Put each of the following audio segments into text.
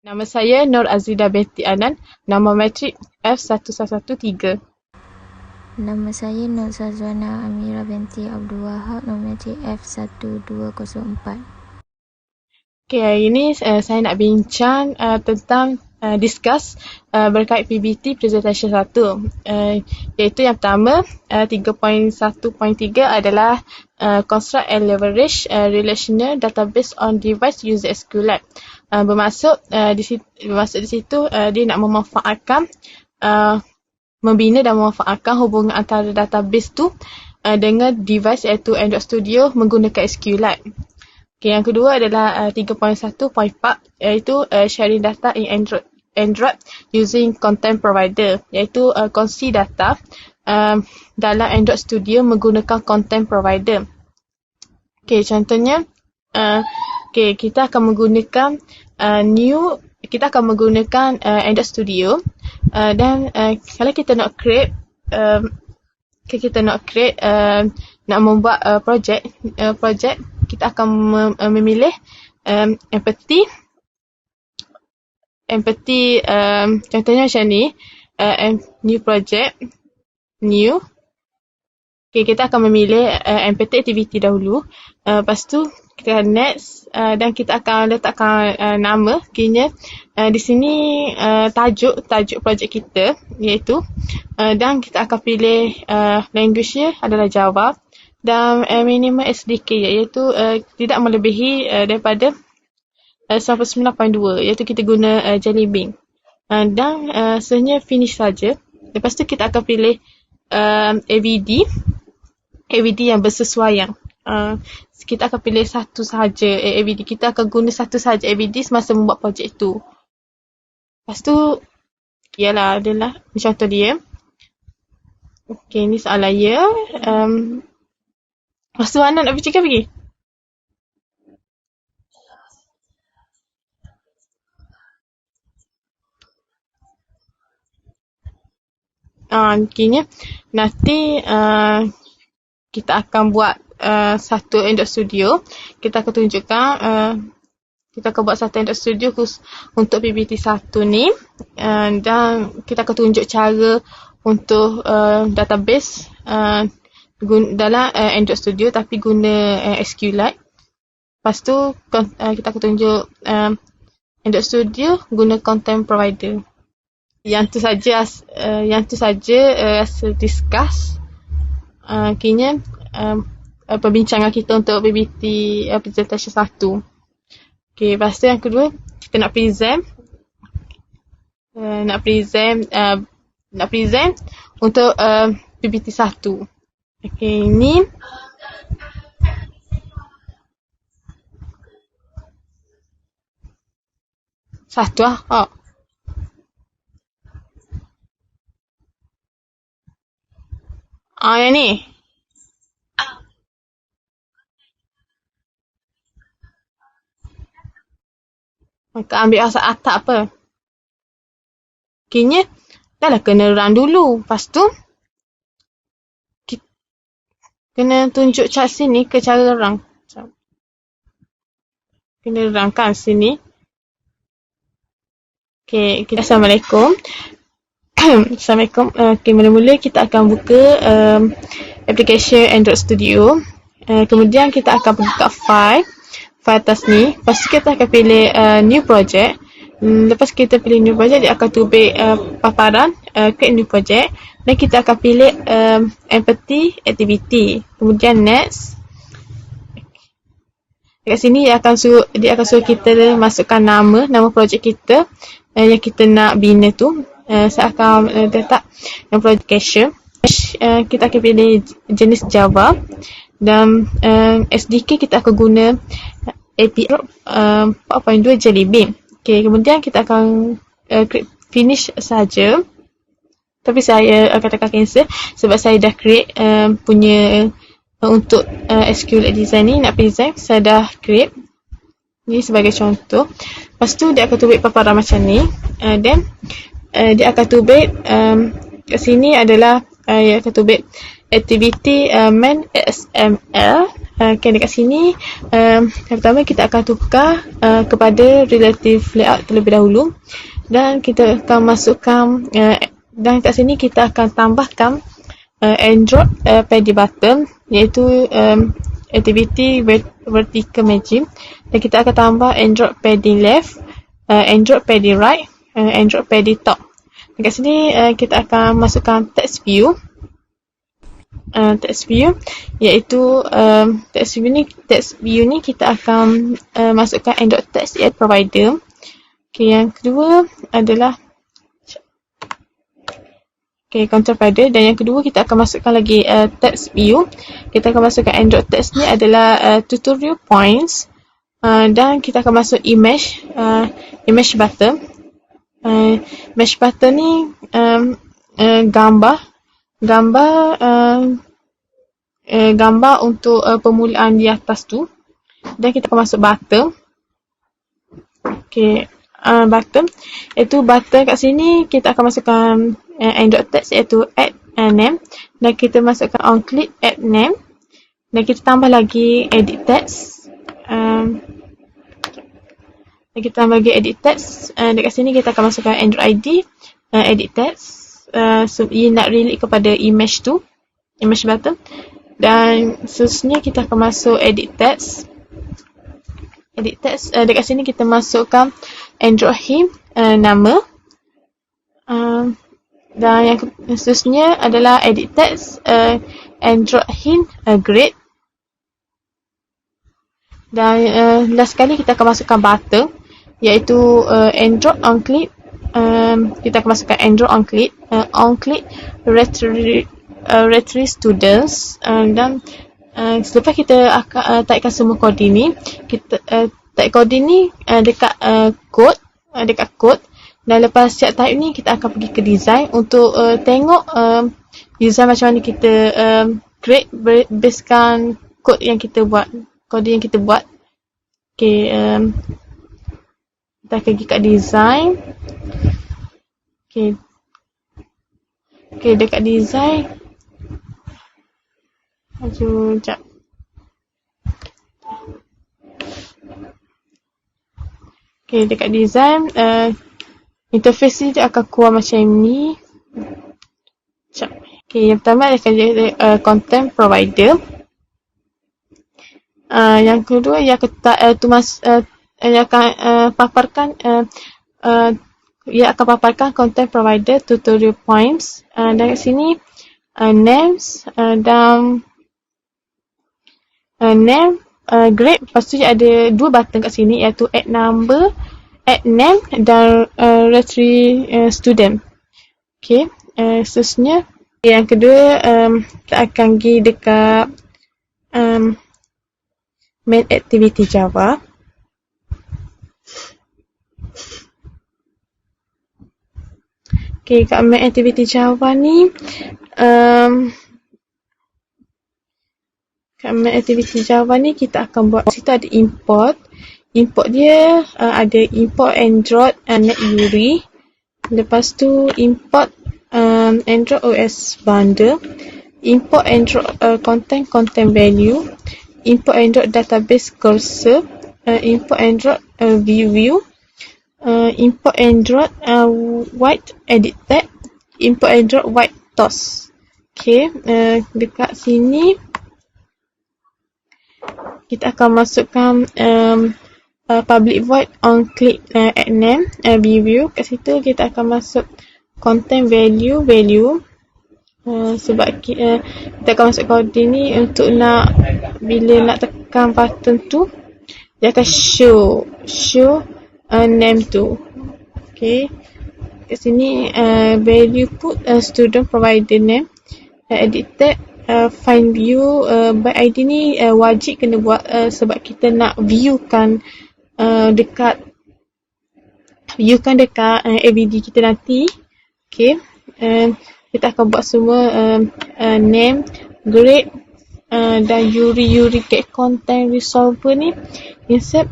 Nama saya Nur Azida binti Anan, nama matrik F1113. Nama saya Nur Sazwana Amira binti Abdul Wahab, nombor matrik F1204. Okay, hari ini saya nak bincang tentang discuss berkait PBT Presentation 1. Iaitu yang pertama, 3.1.3 adalah Construct and Leverage Relational Database on Device User SQLite. Bermaksud di situ dia nak memanfaatkan membina dan memanfaatkan hubungan antara database tu dengan device iaitu Android Studio menggunakan SQLite. Okay, yang kedua adalah 3.1.4 iaitu sharing data in Android using content provider, iaitu kongsi data dalam Android Studio menggunakan content provider. Okay, contohnya kita akan menggunakan Android Studio dan kalau kita nak create nak membuat project kita akan memilih empathy contohnya macam ni, new project, new. Okay, kita akan memilih empathy activity dahulu, lepas tu kita next dan kita akan letakkan nama. Kini di sini tajuk projek kita iaitu dan kita akan pilih language-nya adalah Java dan minimum SDK iaitu tidak melebihi daripada 99.2 iaitu kita guna Jelly Bean dan sebenarnya finish saja. Lepas tu kita akan pilih AVD yang bersesuaian. Kita akan pilih satu sahaja AVD. Kita akan guna satu sahaja AVD semasa membuat projek tu. Lepas tu, adalah contoh dia. Okay, ni soalan ya. Lepas tu Anan nak bercakap lagi? Nanti kita akan buat satu Android Studio. Kita akan tunjukkan kita akan buat satu Android Studio khusus untuk PPT 1 ni dan kita akan tunjuk cara untuk database dalam Android Studio tapi guna SQLite. Lepas tu kita akan tunjuk Android Studio guna content provider. Yang tu saja discuss kini perbincangan kita untuk PPT presentation 1. Okay, lepas tu yang kedua kita nak present untuk PPT 1. Okay, ini satu lah. Yang ni. Maka ambil asal atas apa. Kini dah lah kena run dulu. Lepas tu kena tunjuk cat sini ke cara run. Kena run kan sini. Okay, Assalamualaikum. Assalamualaikum. Okay, mula-mula kita akan buka application Android Studio. Kemudian kita akan pergi ke file atas ni. Lepas tu kita akan pilih new project. Lepas kita pilih new project, dia akan tubik paparan create new project dan kita akan pilih empathy activity. Kemudian next. Dekat sini dia akan suruh kita masukkan nama projek kita yang kita nak bina tu. Saya akan letak yang project cache. Kita akan pilih jenis Java dan SDK kita akan guna API 4.2 Jelly Bean. Okay, kemudian kita akan finish saja. Tapi saya akan tekan cancel sebab saya dah create punya untuk SQLite design ni nak present, saya dah create. Ni sebagai contoh. Lepas tu dia akan tubik paparan macam ni. Then dia akan tubik kat sini adalah dia akan tubik aktiviti main XML. Okay, dekat sini pertama kita akan tukar kepada relative layout terlebih dahulu, dan kita akan masukkan dan kat sini kita akan tambahkan Android padding button, iaitu aktiviti vertical margin, dan kita akan tambah Android padding left, Android padding right, Android padding top. Dekat sini kita akan masukkan text view. Text view iaitu text view ni kita akan masukkan Android text add provider. Okay, yang kedua adalah content provider, dan yang kedua kita akan masukkan lagi text view. Kita akan masukkan Android text ni adalah tutorial points, dan kita akan masuk image button. Image button ni gambar untuk permulaan di atas tu, dan kita akan masuk button. Button iaitu button kat sini kita akan masukkan Android text iaitu add name, dan kita masukkan on click add name, dan kita tambah lagi edit text. Dan kita tambah lagi edit text. Dekat sini kita akan masukkan Android ID edit text. So ia nak relate kepada image tu, image button, dan seterusnya kita akan masuk edit text. Dekat sini kita masukkan Android hint nama, dan yang seterusnya adalah edit text Android hint grade, dan last sekali kita akan masukkan button iaitu Android on click. Kita akan masukkan Android on click retrieve students, dan selepas kita akan typekan semua kod ini, kita type kod ini dekat code, dan lepas siap type ni kita akan pergi ke design untuk tengok design macam mana kita create basekan kod yang kita buat. Okay, kita akan pergi kat design. Okay, dekat design sekejap. Okay, dekat design interface ni dia akan keluar macam ni. Okay, yang pertama adalah content provider. Yang kedua ia akan paparkan content provider tutorial points. Dari sini names dan name, grade. Lepas tu ada dua button kat sini iaitu add number, add name, dan retrieve student. Okay, seterusnya yang kedua kita akan pergi dekat main activity Java. Okay, kat main activity Java ni kat main activity Java ni kita akan buat, situ ada import dia ada import Android NetUri, lepas tu import Android OS bundle, import Android content value, import Android database cursor, import Android view, import Android white edit tag, import Android white toss. Okay, dekat sini kita akan masukkan public void on click add name view. Kat situ kita akan masuk content value sebab kita akan masuk kode ni untuk nak bila nak tekan button tu dia akan show name tu. Okay, kat sini value put student provider name, edit tag find view by ID ni wajib kena buat sebab kita nak viewkan dekat AVD kita nanti. Okay, kita akan buat semua name, grade, dan URI get content resolver ni insert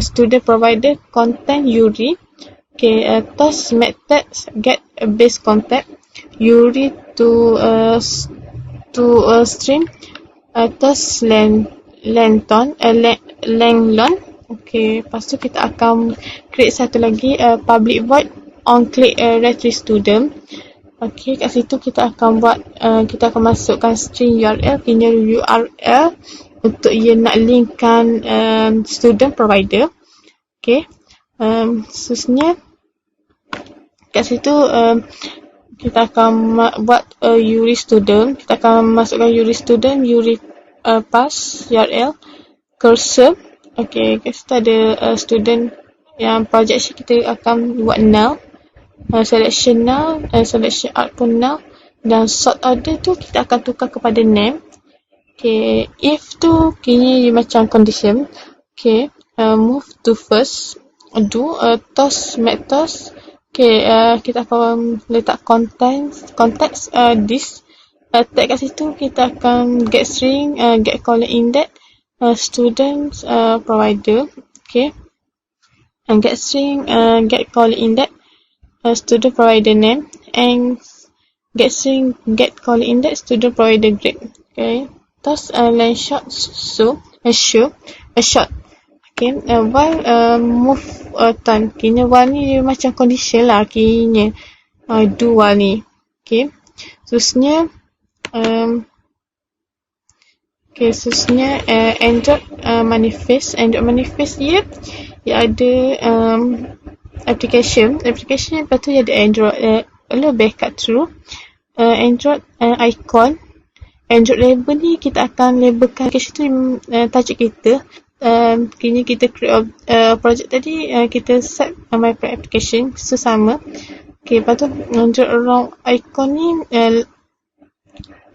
student provider content URI. Okay, toss methods get base content URI to satu stream atas Langlon. Okay, lepas tu kita akan create satu lagi public void on click retry student. Okay, kat situ kita akan buat kita akan masukkan string URL, punya URL untuk ia nak linkkan student provider. Okay, seterusnya kat situ kita akan buat URI student. Kita akan masukkan URI student, URI pass URL, cursor. Okay, kat situ ada student yang project sheet kita akan buat null, selection null, selection out pun null, dan sort order tu kita akan tukar kepada name. Okay, if tu kini macam condition. Okay, move to first, do toss, make toss. Okay, kita akan letak context this. Tag kat situ kita akan get string, get calling index, students provider. Okay, and get string, get calling index, student provider name, and get string, get calling index, student provider grade. Okay, toss line short show. Okay, while move turn. Kini while ni macam condition lah kini. Do while ni. Okay, seterusnya Android manifest. Android manifest dia ada application. Lepas tu dia ada Android backup true. Android icon. Android label ni kita akan labelkan kat situ tajuk kita. Kini kita create project tadi, kita set my application so sama. Okay, lepas tu Android around icon ni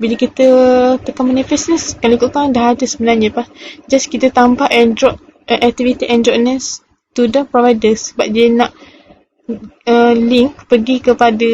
bila kita tekan manifest ni sekali kurang dah ada sebenarnya. Just kita tambah Android activity Android ni student provider sebab dia nak link pergi kepada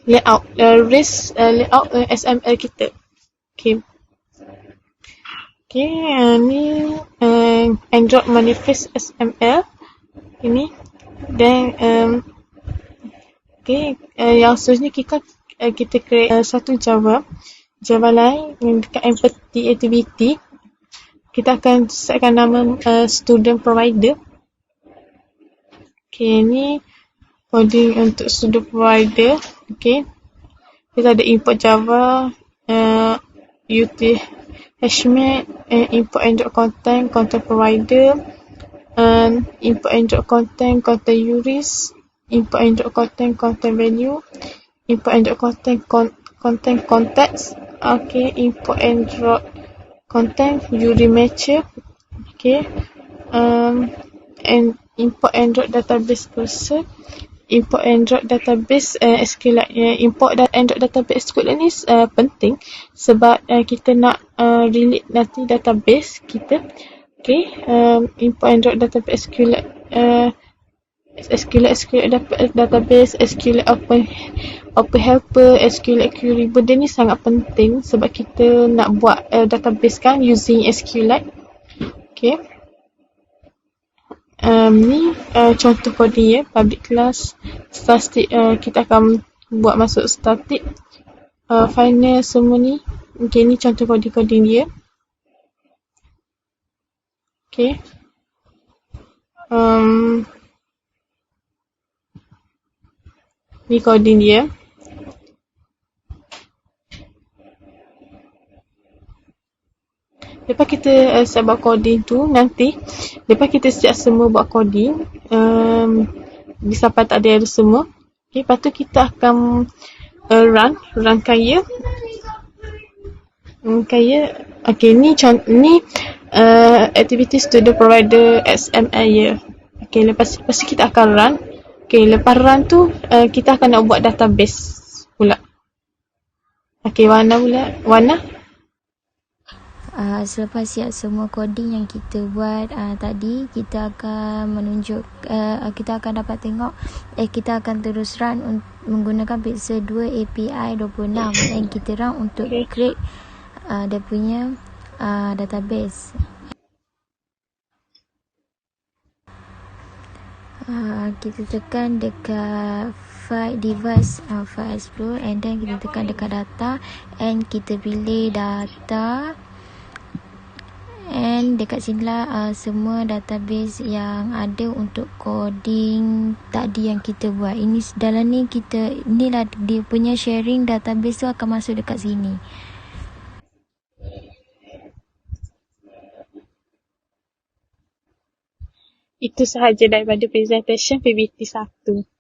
layout layout XML kita. Okay, ni Android manifest XML ini. Dan yang seterusnya kita create satu Java lain dekat empathy activity. Kita akan setkan nama student provider. Okay, ni coding untuk student provider. Okay, kita ada import Java, HTML, import Android content provider, import Android content URIs, import Android content value, import Android content context. Okay, import Android content URI matcher. Okay, and import Android database cursor, import Android database SQLite. Import Android database SQLite ni penting sebab kita nak relate nanti database kita. Okay, import Android database SQLite, database, SQLite open helper, SQLite query. Benda ni sangat penting sebab kita nak buat database kan using SQLite. Okay, ni contoh coding ya. Public class static, kita akan buat masuk static, final semua ni. Okay, ni contoh coding dia. Okay, ni coding dia. Lepas kita siap buat coding tu, nanti lepas kita siap semua buat coding, sampai tak ada semua. Okay, lepas tu kita akan runkan ia. Okay, ni activity student provider XML ya. Okay, lepas kita akan run. Okay, lepas run tu kita akan nak buat database pula. Okay, Wana. Selepas siap semua coding yang kita buat tadi, kita akan menunjuk, kita akan dapat tengok kita akan terus run menggunakan Pixel 2 API 26 yang kita run untuk create dia punya database. Kita tekan dekat device file explore, and then kita tekan dekat data and kita pilih data, and dekat sinilah semua database yang ada untuk coding tadi yang kita buat. Ini dalam ni inilah dia punya sharing database tu akan masuk dekat sini. Itu sahaja daripada presentation PPT 1.